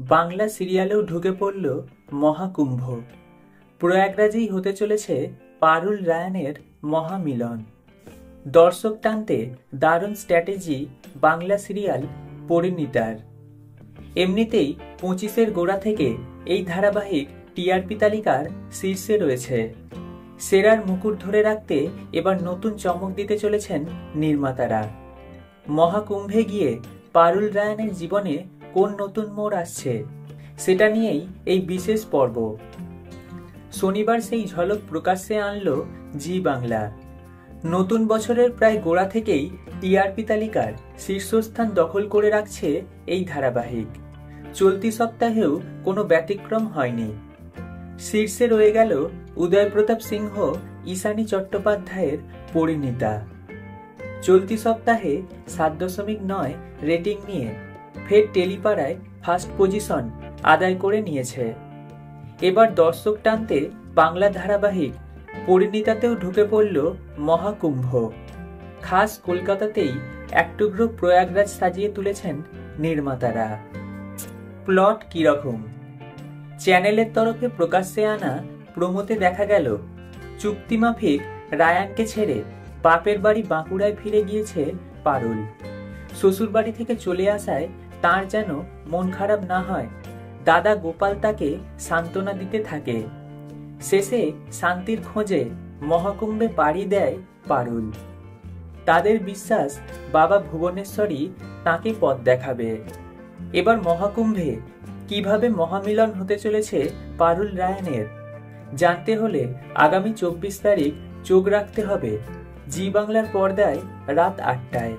বাংলা সিরিয়ালেও ঢুকে পড়ল মহাকুম্ভ। প্রয়াগরাজেই হতে চলেছে পারুল রায়ানের মহামিলন। দর্শক টানতে দারুণ স্ট্র্যাটেজি বাংলা সিরিয়াল পরিণীতার। এমনিতেই 25-এর গোড়া থেকে এই ধারাবাহিক টিআরপি তালিকার শীর্ষে রয়েছে। সেরার মুকুট ধরে রাখতে এবার নতুন চমক দিতে চলেছেন নির্মাতারা। মহাকুম্ভে গিয়ে পারুল রায়ানের জীবনে কোন নতুন মোড় আসছে সেটা নিয়েই এই বিশেষ পর্ব। শনিবার সেই ঝলক প্রকাশ্যে আনলো জি বাংলা। নতুন বছরের প্রায় গোড়া থেকেই টিআরপি তালিকার শীর্ষস্থান দখল করে রাখছে এই ধারাবাহিক। চলতি সপ্তাহেও কোনো ব্যতিক্রম হয়নি। শীর্ষে রয়ে গেল উদয় প্রতাপ সিংহ ঈশানী চট্টোপাধ্যায়ের পরিণীতা। চলতি সপ্তাহে 7.9 রেটিং নিয়ে ফের টেলিপাড়ায় ফার্স্ট পজিশন আদায় করে নিয়েছে। এবার দর্শক টানতে বাংলা ধারাবাহিক পরিণীতাতেও ঢুকে পড়ল মহাকুম্ভ। খাস কলকাতাতেই এক টুকরো প্রয়াগরাজ সাজিয়ে তুলেছেন নির্মাতারা। প্লট কিরকম? চ্যানেলের তরফে প্রকাশ্যে আনা প্রোমোতে দেখা গেল চুক্তিমাফিক রায়ানকে ছেড়ে বাপের বাড়ি বাঁকুড়ায় ফিরে গিয়েছে পারুল। শ্বশুর বাড়ি থেকে চলে আসায় তার যেন মন খারাপ না হয়, দাদা গোপাল তাকে সান্ত্বনা দিতে থাকে। শেষে শান্তির খোঁজে মহাকুম্ভে পাড়ি দেয় পারুল। তাদের বিশ্বাস বাবা ভুবনেশ্বরী তাকে পথ দেখাবে। এবার মহাকুম্ভে কিভাবে মহামিলন হতে চলেছে পারুল রায়ানের জানতে হলে আগামী 24 তারিখ চোখ রাখতে হবে জি বাংলার পর্দায় রাত 8টায়।